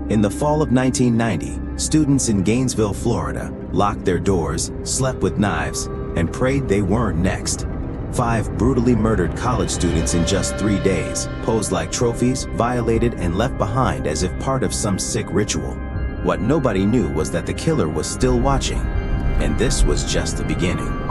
In the fall of 1990, students in Gainesville, Florida, locked their doors, slept with knives, and prayed they weren't next. 5 brutally murdered college students in just 3 days, posed like trophies, violated, and left behind as if part of some sick ritual. What nobody knew was that the killer was still watching, and this was just the beginning.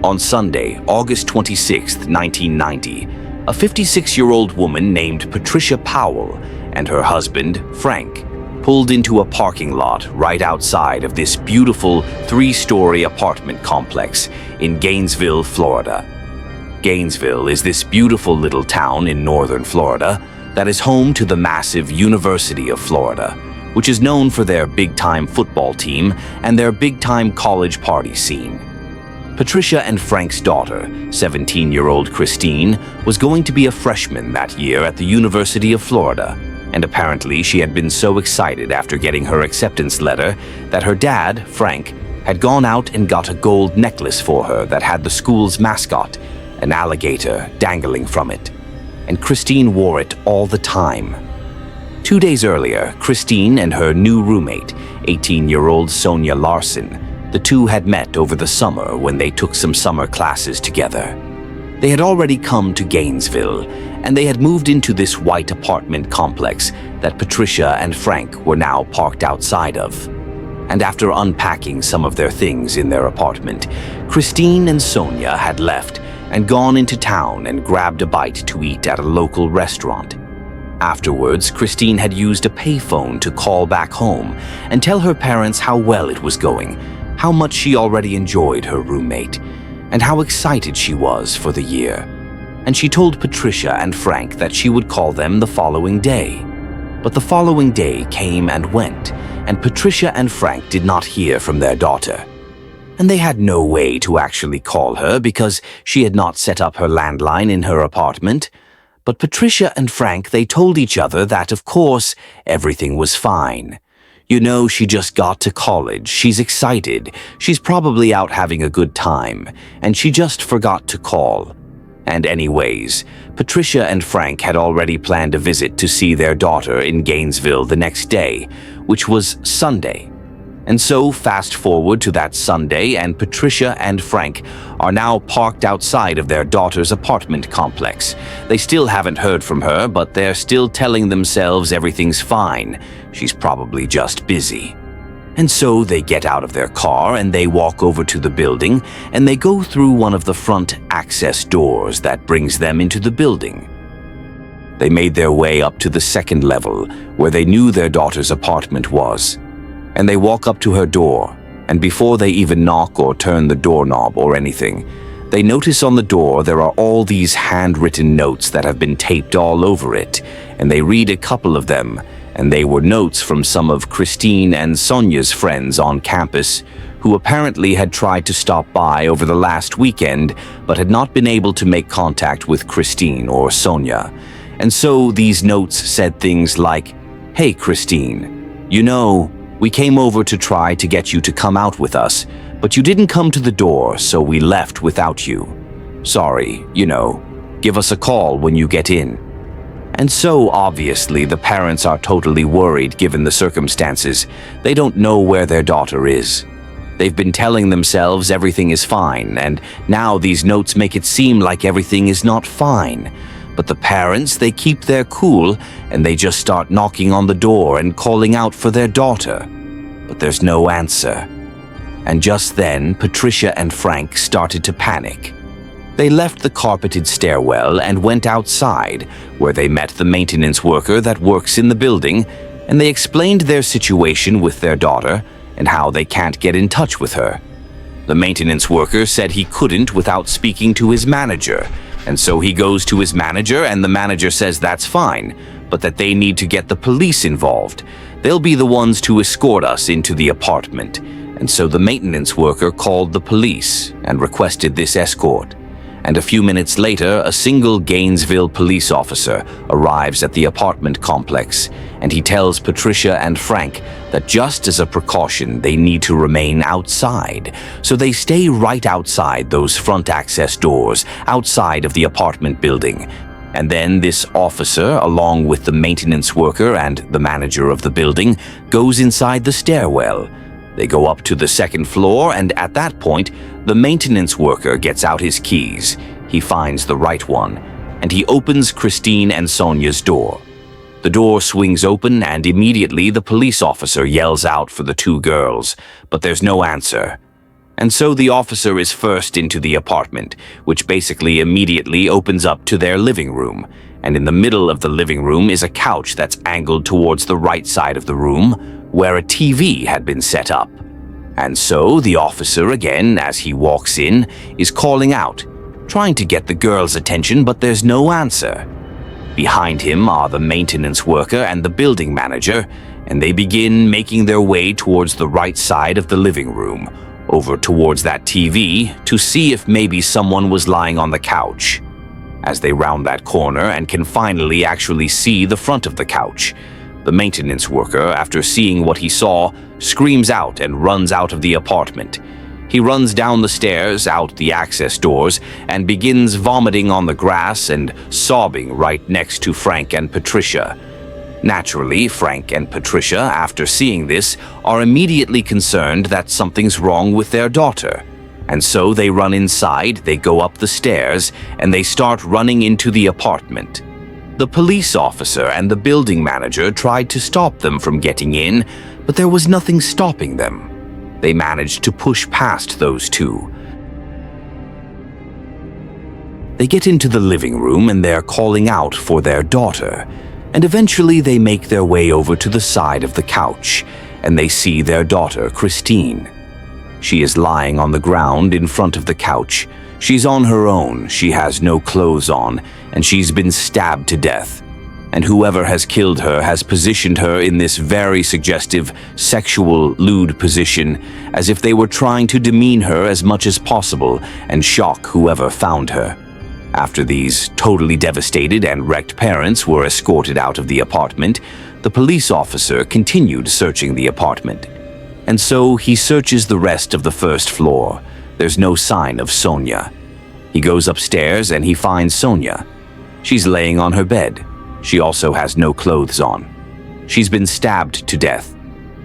On Sunday, August 26, 1990, a 56-year-old woman named Patricia Powell and her husband, Frank, pulled into a parking lot right outside of this beautiful 3-story apartment complex in Gainesville, Florida. Gainesville is this beautiful little town in northern Florida that is home to the massive University of Florida, which is known for their big-time football team and their big-time college party scene. Patricia and Frank's daughter, 17-year-old Christine, was going to be a freshman that year at the University of Florida, and apparently she had been so excited after getting her acceptance letter that her dad, Frank, had gone out and got a gold necklace for her that had the school's mascot, an alligator, dangling from it. And Christine wore it all the time. 2 days earlier, Christine and her new roommate, 18-year-old Sonia Larson, the two had met over the summer when they took some summer classes together. They had already come to Gainesville, and they had moved into this white apartment complex that Patricia and Frank were now parked outside of. And after unpacking some of their things in their apartment, Christine and Sonia had left and gone into town and grabbed a bite to eat at a local restaurant. Afterwards, Christine had used a payphone to call back home and tell her parents how well it was going, how much she already enjoyed her roommate, and how excited she was for the year. And she told Patricia and Frank that she would call them the following day. But the following day came and went, and Patricia and Frank did not hear from their daughter. And they had no way to actually call her because she had not set up her landline in her apartment. But Patricia and Frank, they told each other that, of course, everything was fine. You know, she just got to college, she's excited, she's probably out having a good time, and she just forgot to call. And anyways, Patricia and Frank had already planned a visit to see their daughter in Gainesville the next day, which was Sunday. And so fast forward to that Sunday, and Patricia and Frank are now parked outside of their daughter's apartment complex. They still haven't heard from her, but they're still telling themselves everything's fine. She's probably just busy. And so they get out of their car and they walk over to the building, and they go through one of the front access doors that brings them into the building. They made their way up to the second level, where they knew their daughter's apartment was. And they walk up to her door, and before they even knock or turn the doorknob or anything, they notice on the door there are all these handwritten notes that have been taped all over it, and they read a couple of them, and they were notes from some of Christine and Sonia's friends on campus who apparently had tried to stop by over the last weekend but had not been able to make contact with Christine or Sonia. And so these notes said things like, "Hey Christine, you know, we came over to try to get you to come out with us, but you didn't come to the door, so we left without you. Sorry, you know, give us a call when you get in." And so obviously the parents are totally worried given the circumstances. They don't know where their daughter is. They've been telling themselves everything is fine, and now these notes make it seem like everything is not fine. But the parents, they keep their cool, and they just start knocking on the door and calling out for their daughter. But there's no answer. And just then, Patricia and Frank started to panic. They left the carpeted stairwell and went outside, where they met the maintenance worker that works in the building, and they explained their situation with their daughter and how they can't get in touch with her. The maintenance worker said he couldn't without speaking to his manager, and so he goes to his manager and the manager says that's fine, but that they need to get the police involved. They'll be the ones to escort us into the apartment. And so the maintenance worker called the police and requested this escort. And a few minutes later, a single Gainesville police officer arrives at the apartment complex, and he tells Patricia and Frank that just as a precaution, they need to remain outside. So they stay right outside those front access doors, outside of the apartment building. And then this officer, along with the maintenance worker and the manager of the building, goes inside the stairwell. They go up to the second floor, and at that point, the maintenance worker gets out his keys. He finds the right one, and he opens Christine and Sonia's door. The door swings open, and immediately the police officer yells out for the two girls, but there's no answer. And so the officer is first into the apartment, which basically immediately opens up to their living room. And in the middle of the living room is a couch that's angled towards the right side of the room, where a TV had been set up. And so the officer, again, as he walks in, is calling out, trying to get the girls' attention, but there's no answer. Behind him are the maintenance worker and the building manager, and they begin making their way towards the right side of the living room, over towards that TV, to see if maybe someone was lying on the couch. As they round that corner and can finally actually see the front of the couch, the maintenance worker, after seeing what he saw, screams out and runs out of the apartment. He runs down the stairs, out the access doors, and begins vomiting on the grass and sobbing right next to Frank and Patricia. Naturally, Frank and Patricia, after seeing this, are immediately concerned that something's wrong with their daughter. And so they run inside, they go up the stairs, and they start running into the apartment. The police officer and the building manager tried to stop them from getting in, but there was nothing stopping them. They managed to push past those two. They get into the living room and they're calling out for their daughter, and eventually they make their way over to the side of the couch, and they see their daughter, Christine. She is lying on the ground in front of the couch. She's on her own, she has no clothes on, and she's been stabbed to death. And whoever has killed her has positioned her in this very suggestive, sexual, lewd position, as if they were trying to demean her as much as possible and shock whoever found her. After these totally devastated and wrecked parents were escorted out of the apartment, the police officer continued searching the apartment. And so he searches the rest of the first floor. There's no sign of Sonia. He goes upstairs and he finds Sonia. She's laying on her bed. She also has no clothes on. She's been stabbed to death,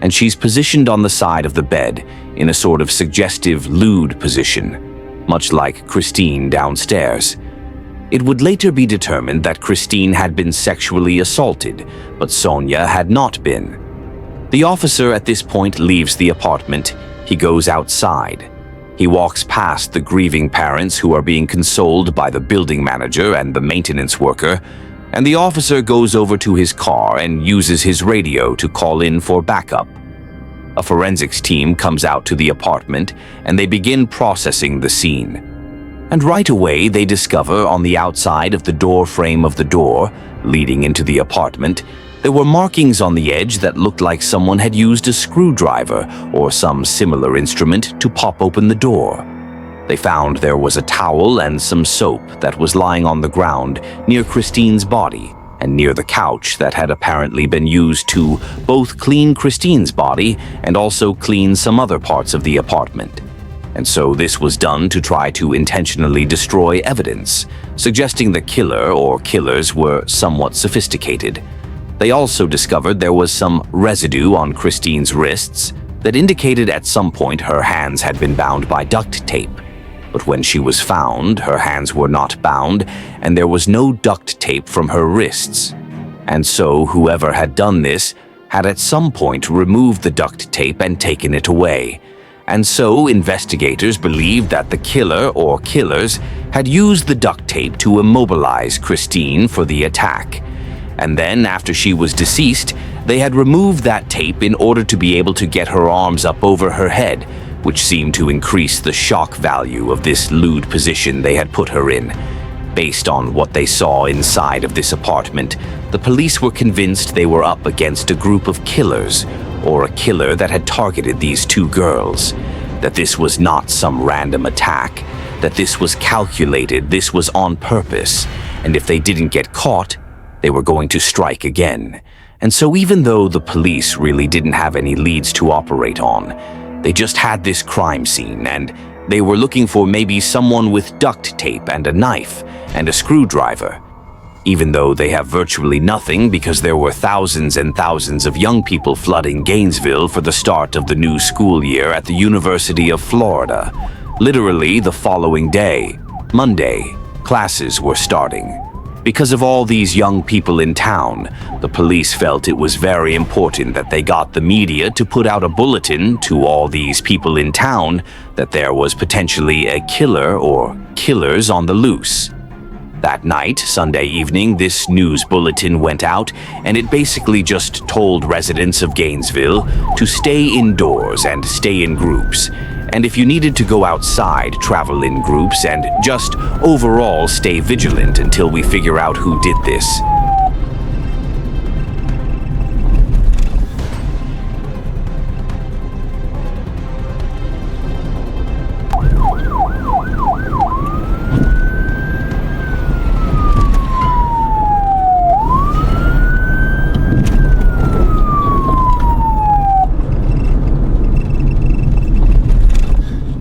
and she's positioned on the side of the bed in a sort of suggestive, lewd position, much like Christine downstairs. It would later be determined that Christine had been sexually assaulted, but Sonia had not been. The officer at this point leaves the apartment. He goes outside. He walks past the grieving parents who are being consoled by the building manager and the maintenance worker, and the officer goes over to his car and uses his radio to call in for backup. A forensics team comes out to the apartment and they begin processing the scene. And right away they discover on the outside of the door frame of the door, leading into the apartment, there were markings on the edge that looked like someone had used a screwdriver or some similar instrument to pop open the door. They found there was a towel and some soap that was lying on the ground near Christine's body and near the couch that had apparently been used to both clean Christine's body and also clean some other parts of the apartment. And so this was done to try to intentionally destroy evidence, suggesting the killer or killers were somewhat sophisticated. They also discovered there was some residue on Christine's wrists that indicated at some point her hands had been bound by duct tape. But when she was found, her hands were not bound, and there was no duct tape from her wrists. And so whoever had done this had at some point removed the duct tape and taken it away. And so investigators believed that the killer or killers had used the duct tape to immobilize Christine for the attack. And then, after she was deceased, they had removed that tape in order to be able to get her arms up over her head, which seemed to increase the shock value of this lewd position they had put her in. Based on what they saw inside of this apartment, the police were convinced they were up against a group of killers, or a killer that had targeted these two girls. That this was not some random attack, that this was calculated, this was on purpose, and if they didn't get caught, they were going to strike again. And so even though the police really didn't have any leads to operate on, they just had this crime scene, and they were looking for maybe someone with duct tape and a knife and a screwdriver. Even though they have virtually nothing because there were thousands and thousands of young people flooding Gainesville for the start of the new school year at the University of Florida. Literally the following day, Monday, classes were starting. Because of all these young people in town, the police felt it was very important that they got the media to put out a bulletin to all these people in town that there was potentially a killer or killers on the loose. That night, Sunday evening, this news bulletin went out, and it basically just told residents of Gainesville to stay indoors and stay in groups. And if you needed to go outside, travel in groups, and just overall stay vigilant until we figure out who did this.